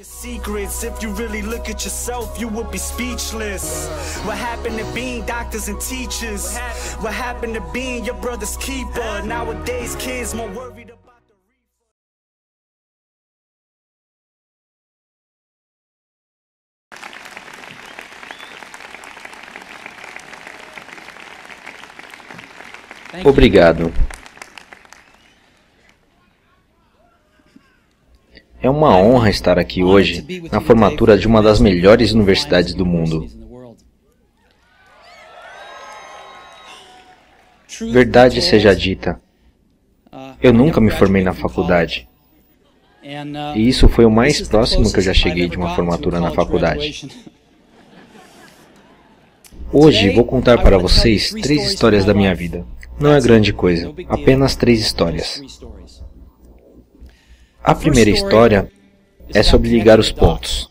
Secrets, if you really look at yourself, you would be speechless. What happened to being doctors and teachers? What happened to being your brother's keeper? Nowadays, kids more worried about the Obrigado. É uma honra estar aqui hoje, na formatura de uma das melhores universidades do mundo. Verdade seja dita, eu nunca me formei na faculdade. E isso foi o mais próximo que eu já cheguei de uma formatura na faculdade. Hoje vou contar para vocês 3 histórias da minha vida. Não é grande coisa, apenas 3 histórias. A primeira história é sobre ligar os pontos.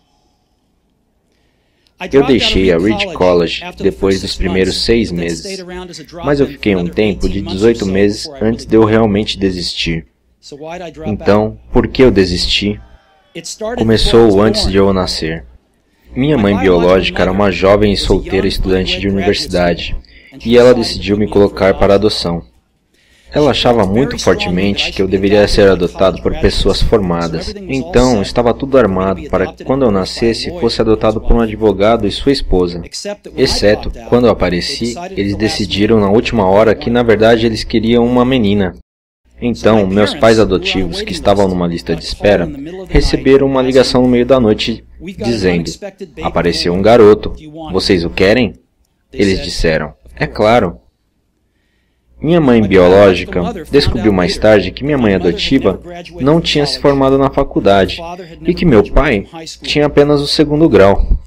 Eu deixei a Reed College depois dos primeiros 6 meses, mas eu fiquei um tempo de 18 meses antes de eu realmente desistir. Então, por que eu desisti? Começou antes de eu nascer. Minha mãe biológica era uma jovem e solteira estudante de universidade, e ela decidiu me colocar para adoção. Ela achava muito fortemente que eu deveria ser adotado por pessoas formadas. Então, estava tudo armado para que quando eu nascesse, fosse adotado por um advogado e sua esposa. Exceto, quando eu apareci, eles decidiram na última hora que na verdade eles queriam uma menina. Então, meus pais adotivos, que estavam numa lista de espera, receberam uma ligação no meio da noite dizendo: "Apareceu um garoto. Vocês o querem?" Eles disseram: "É claro." Minha mãe biológica descobriu mais tarde que minha mãe adotiva não tinha se formado na faculdade e que meu pai tinha apenas o 2º grau.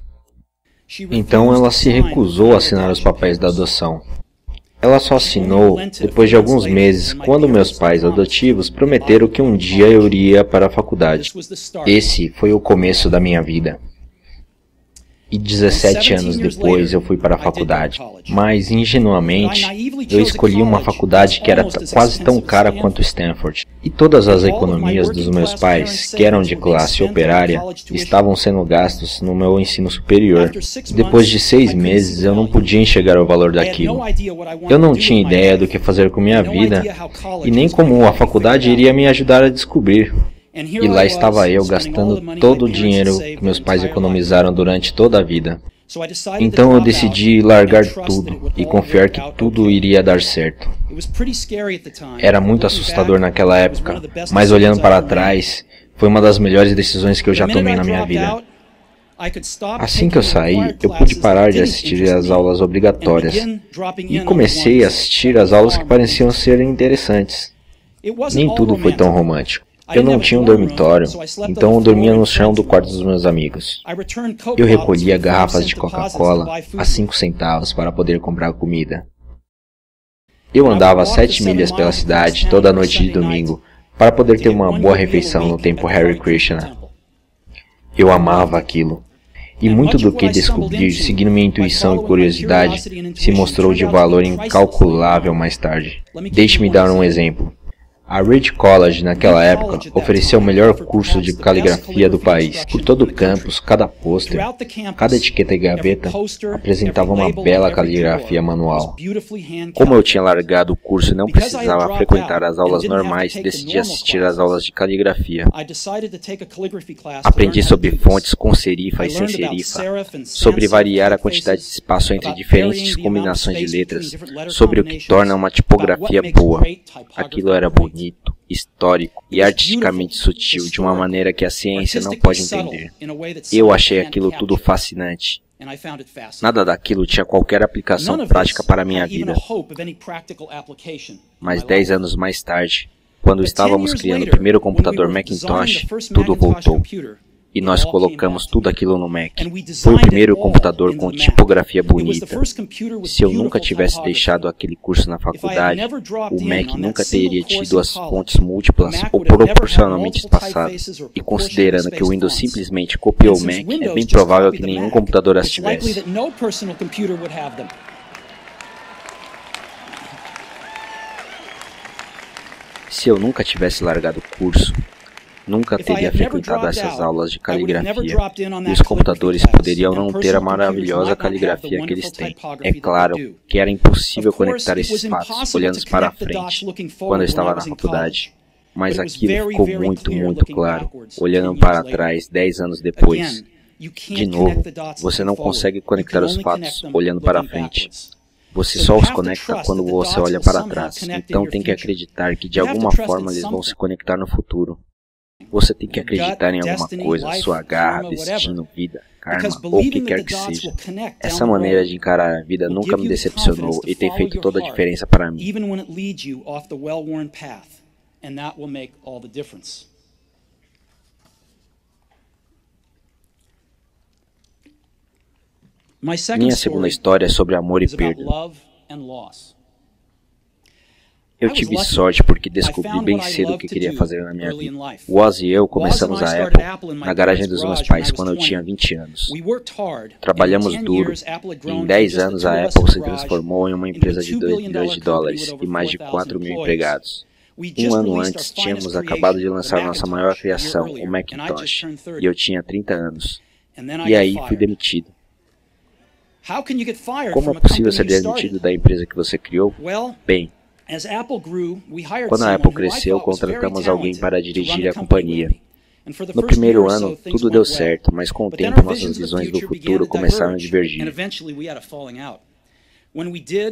Então ela se recusou a assinar os papéis da adoção. Ela só assinou depois de alguns meses, quando meus pais adotivos prometeram que um dia eu iria para a faculdade. Esse foi o começo da minha vida. E 17 anos depois eu fui para a faculdade. Mas, ingenuamente, eu escolhi uma faculdade que era quase tão cara quanto Stanford. E todas as economias dos meus pais, que eram de classe operária, estavam sendo gastos no meu ensino superior. Depois de 6 meses, eu não podia enxergar o valor daquilo. Eu não tinha ideia do que fazer com minha vida, e nem como a faculdade iria me ajudar a descobrir. E lá estava eu gastando todo o dinheiro que meus pais economizaram durante toda a vida. Então eu decidi largar tudo e confiar que tudo iria dar certo. Era muito assustador naquela época, mas olhando para trás, foi uma das melhores decisões que eu já tomei na minha vida. Assim que eu saí, eu pude parar de assistir às aulas obrigatórias e comecei a assistir às aulas que pareciam ser interessantes. Nem tudo foi tão romântico. Eu não tinha um dormitório, então eu dormia no chão do quarto dos meus amigos. Eu recolhia garrafas de Coca-Cola a 5 centavos para poder comprar comida. Eu andava 7 milhas pela cidade toda noite de domingo para poder ter uma boa refeição no templo Hare Krishna. Eu amava aquilo. E muito do que descobrir, seguindo minha intuição e curiosidade, se mostrou de valor incalculável mais tarde. Deixe-me dar um exemplo. A Reed College, naquela época, oferecia o melhor curso de caligrafia do país. Por todo o campus, cada pôster, cada etiqueta e gaveta apresentava uma bela caligrafia manual. Como eu tinha largado o curso e não precisava frequentar as aulas normais, decidi assistir às aulas de caligrafia. Aprendi sobre fontes com serifa e sem serifa, sobre variar a quantidade de espaço entre diferentes combinações de letras, sobre o que torna uma tipografia boa. Aquilo era bonito, histórico e artisticamente sutil, de uma maneira que a ciência não pode entender. Eu achei aquilo tudo fascinante. Nada daquilo tinha qualquer aplicação prática para a minha vida. Mas 10 anos mais tarde, quando estávamos criando o primeiro computador Macintosh, tudo voltou. E nós colocamos tudo aquilo no Mac. Foi o primeiro computador com tipografia bonita. Se eu nunca tivesse deixado aquele curso na faculdade, o Mac nunca teria tido as fontes múltiplas ou proporcionalmente espaçadas. E considerando que o Windows simplesmente copiou o Mac, é bem provável que nenhum computador as tivesse. Se eu nunca tivesse largado o curso, Nunca teria frequentado essas aulas de caligrafia, e os computadores poderiam não ter a maravilhosa caligrafia que eles têm. É claro que era impossível conectar esses fatos olhando para frente, quando eu estava na faculdade. Mas aquilo ficou muito claro, olhando para trás 10 anos depois. De novo, você não consegue conectar os fatos olhando para frente. Você só os conecta quando você olha para trás. Então tem que acreditar que de alguma forma eles vão se conectar no futuro. Você tem que acreditar em alguma coisa, sua garra, destino, vida, karma, ou o que quer que seja. Essa maneira de encarar a vida nunca me decepcionou e tem feito toda a diferença para mim. Minha segunda história é sobre amor e perda. Eu tive sorte porque descobri bem cedo o que queria fazer na minha vida. Woz e eu começamos a Apple na garagem dos meus pais quando eu tinha 20 anos. Trabalhamos duro e em 10 anos a Apple se transformou em uma empresa de 2 bilhões de dólares e mais de 4 mil empregados. Um ano antes, tínhamos acabado de lançar nossa maior criação, o Macintosh, e eu tinha 30 anos. E aí fui demitido. Como é possível ser demitido da empresa que você criou? Bem, quando a Apple cresceu, contratamos alguém para dirigir a companhia. No primeiro ano, tudo deu certo, mas com o tempo nossas visões do futuro começaram a divergir.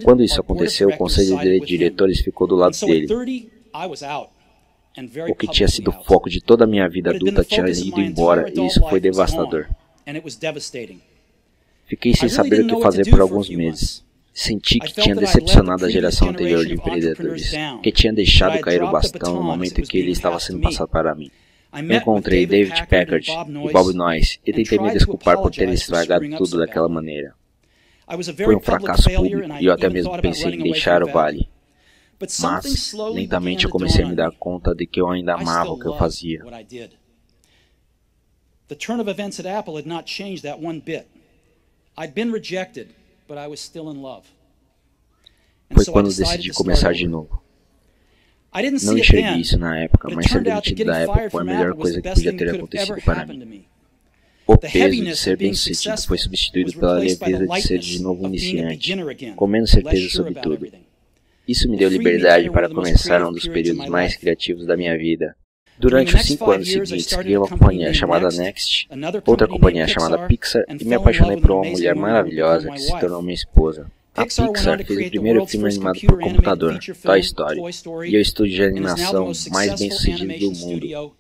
Quando isso aconteceu, o conselho de diretores ficou do lado dele. O que tinha sido o foco de toda a minha vida adulta tinha ido embora e isso foi devastador. Fiquei sem saber o que fazer por alguns meses. Senti que tinha decepcionado a geração anterior de empreendedores, que tinha deixado cair o bastão no momento em que ele estava sendo passado para mim. Encontrei David Packard e Bob Noyce e tentei me desculpar por ter estragado tudo daquela maneira. Foi um fracasso público e eu até mesmo pensei em deixar o vale. Mas, lentamente eu comecei a me dar conta de que eu ainda amava o que eu fazia. The turn of events at Apple had not changed that one bit. I'd been rejected, but I was still in love. Foi quando decidi começar de novo. Não enxerguei isso na época, mas ser demitido da Apple foi a melhor coisa que podia ter acontecido para mim. O peso de ser bem-sucedido foi substituído pela leveza de ser de novo iniciante, com menos certeza sobre tudo. Isso me deu liberdade para começar um dos períodos mais criativos da minha vida. Durante os 5 anos seguintes, criei uma companhia chamada Next, outra companhia chamada Pixar, e me apaixonei por uma mulher maravilhosa que se tornou minha esposa. A Pixar fez o primeiro filme animado por computador, Toy Story, e é o estúdio de animação mais bem-sucedido do mundo.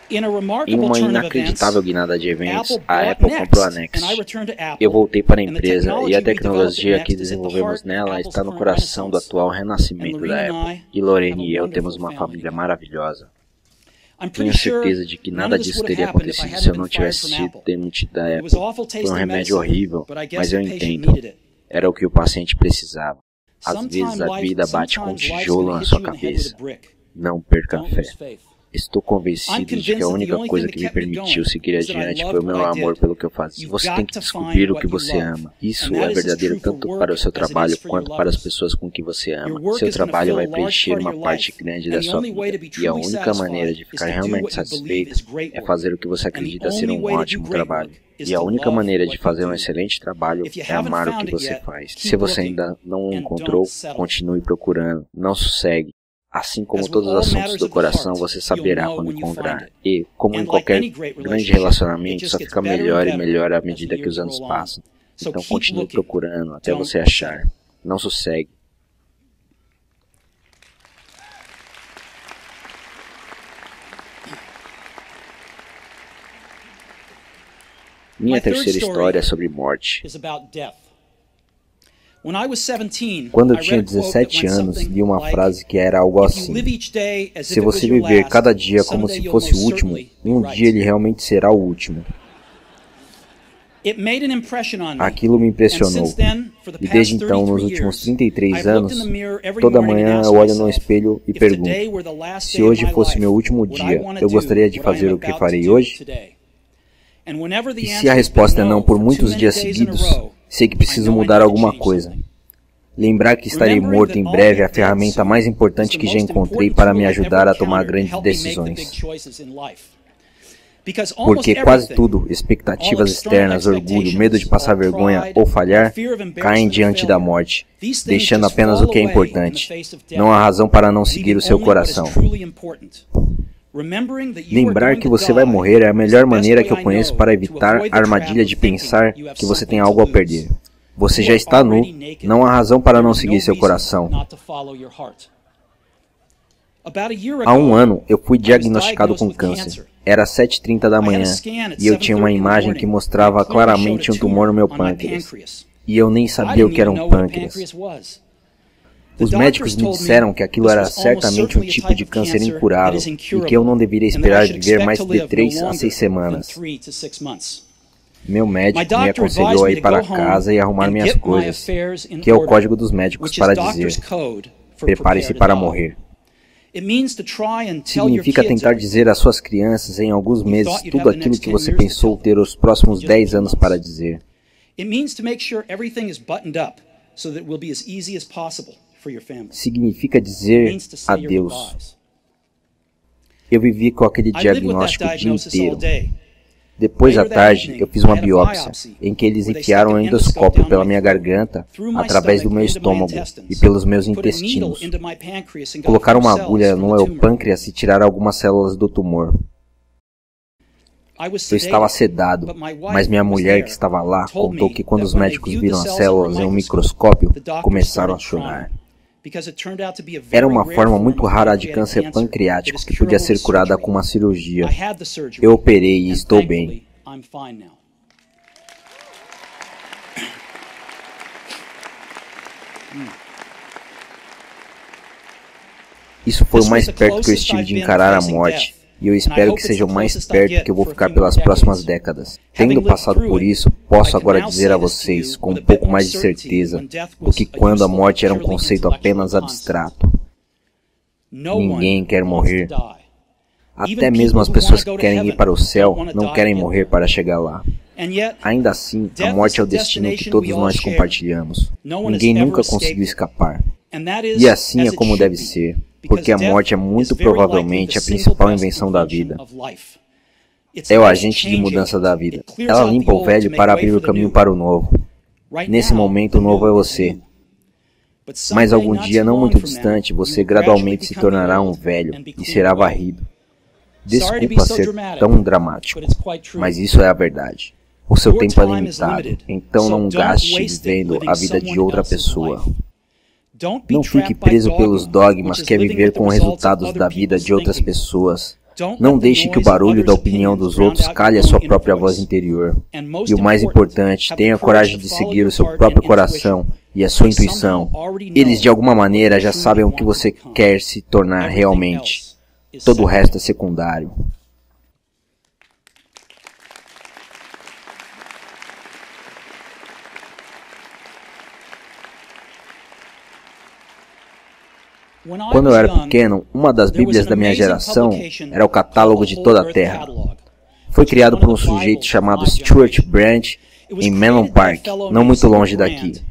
Em uma inacreditável guinada de eventos, a Apple comprou a Next. Eu voltei para a empresa e a tecnologia que desenvolvemos nela está no coração do atual renascimento da Apple. E Lorraine e eu temos uma família maravilhosa. Tenho certeza de que nada disso teria acontecido se eu não tivesse sido demitido da Apple. Foi um remédio horrível, mas eu entendo. Era o que o paciente precisava. Às vezes a vida bate com um tijolo na sua cabeça. Não perca a fé. Estou convencido de que a única coisa que me permitiu seguir adiante foi o meu amor pelo que eu fazia. Você tem que descobrir o que você ama. Isso é verdadeiro tanto para o seu trabalho quanto para as pessoas com que você ama. Seu trabalho vai preencher uma parte grande da sua vida. E a única maneira de ficar realmente satisfeito é fazer o que você acredita ser um ótimo trabalho. E a única maneira de fazer um excelente trabalho é amar o que você faz. Se você ainda não o encontrou, continue procurando. Não sossegue. Assim como todos os assuntos do coração, você saberá quando encontrar. E, como em qualquer grande relacionamento, só fica melhor e melhor à medida que os anos passam. Então continue procurando até você achar. Não sossegue. Minha terceira história é sobre morte. Quando eu tinha 17 anos, li uma frase que era algo assim: se você viver cada dia como se fosse o último, um dia ele realmente será o último. Aquilo me impressionou. E desde então, nos últimos 33 anos, toda manhã eu olho no espelho e pergunto: se hoje fosse meu último dia, eu gostaria de fazer o que farei hoje? E se a resposta é não por muitos dias seguidos, sei que preciso mudar alguma coisa. Lembrar que estarei morto em breve é a ferramenta mais importante que já encontrei para me ajudar a tomar grandes decisões. Porque quase tudo, expectativas externas, orgulho, medo de passar vergonha ou falhar, caem diante da morte, deixando apenas o que é importante. Não há razão para não seguir o seu coração. Lembrar que você vai morrer é a melhor maneira que eu conheço para evitar a armadilha de pensar que você tem algo a perder. Você já está nu, não há razão para não seguir seu coração. Há um ano, eu fui diagnosticado com câncer. Era 7h30 da manhã e eu tinha uma imagem que mostrava claramente um tumor no meu pâncreas. E eu nem sabia o que era um pâncreas. Os médicos me disseram que aquilo era certamente um tipo de câncer incurável e que eu não deveria esperar viver mais de 3 a 6 semanas. Meu médico me aconselhou a ir para casa e arrumar minhas coisas, que é o código dos médicos para dizer: prepare-se para morrer. Significa tentar dizer às suas crianças em alguns meses tudo aquilo que você pensou ter os próximos 10 anos para dizer. Significa dizer adeus. Eu vivi com aquele diagnóstico o dia inteiro. Depois, à tarde, eu fiz uma biópsia, em que eles enfiaram um endoscópio pela minha garganta, através do meu estômago e pelos meus intestinos. Colocaram uma agulha no meu pâncreas e tiraram algumas células do tumor. Eu estava sedado, mas minha mulher, que estava lá, contou que quando os médicos viram as células em um microscópio, começaram a chorar. Era uma forma muito rara de câncer pancreático que podia ser curada com uma cirurgia. Eu operei e estou bem. Isso foi o mais perto que eu estive de encarar a morte. E eu espero que seja o mais perto que eu vou ficar pelas próximas décadas. Tendo passado por isso, posso agora dizer a vocês, com um pouco mais de certeza, do que quando a morte era um conceito apenas abstrato. Ninguém quer morrer. Até mesmo as pessoas que querem ir para o céu não querem morrer para chegar lá. Ainda assim, a morte é o destino que todos nós compartilhamos. Ninguém nunca conseguiu escapar. E assim é como deve ser. Porque a morte é muito provavelmente a principal invenção da vida. É o agente de mudança da vida. Ela limpa o velho para abrir o caminho para o novo. Nesse momento, o novo é você. Mas algum dia não muito distante, você gradualmente se tornará um velho e será varrido. Desculpa ser tão dramático, mas isso é a verdade. O seu tempo é limitado, então não gaste vivendo a vida de outra pessoa. Não fique preso pelos dogmas que é viver com os resultados da vida de outras pessoas. Não deixe que o barulho da opinião dos outros cale a sua própria voz interior. E o mais importante, tenha coragem de seguir o seu próprio coração e a sua intuição. Eles de alguma maneira já sabem o que você quer se tornar realmente. Todo o resto é secundário. Quando eu era pequeno, uma das bíblias da minha geração era o Catálogo de Toda a Terra. Foi criado por um sujeito chamado Stuart Brandt em Menlo Park, não muito longe daqui.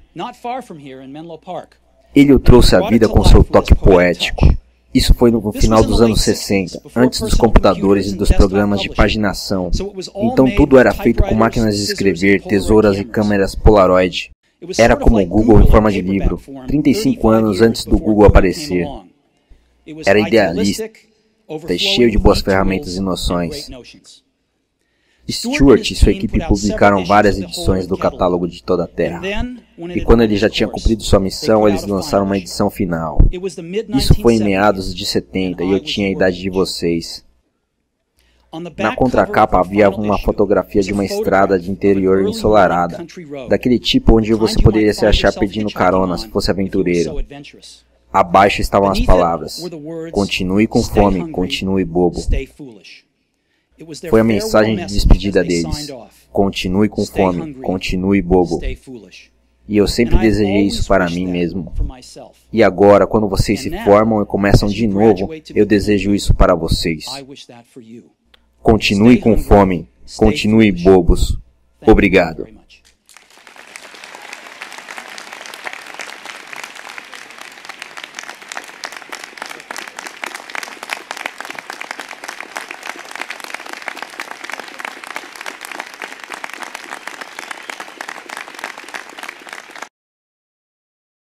Ele o trouxe à vida com seu toque poético. Isso foi no final dos anos 60, antes dos computadores e dos programas de paginação. Então tudo era feito com máquinas de escrever, tesouras e câmeras Polaroid. Era como o Google em forma de livro, 35 anos antes do Google aparecer. Era idealista e cheio de boas ferramentas e noções. Stuart e sua equipe publicaram várias edições do Catálogo de Toda a Terra. E quando ele já tinha cumprido sua missão, eles lançaram uma edição final. Isso foi em meados de 70 e eu tinha a idade de vocês. Na contracapa havia uma fotografia de uma estrada de interior ensolarada, daquele tipo onde você poderia se achar pedindo carona se fosse aventureiro. Abaixo estavam as palavras: continue com fome, continue bobo. Foi a mensagem de despedida deles: continue com fome, continue bobo. E eu sempre desejei isso para mim mesmo. E agora, quando vocês se formam e começam de novo, eu desejo isso para vocês. Continue com fome, continue bobos. Obrigado.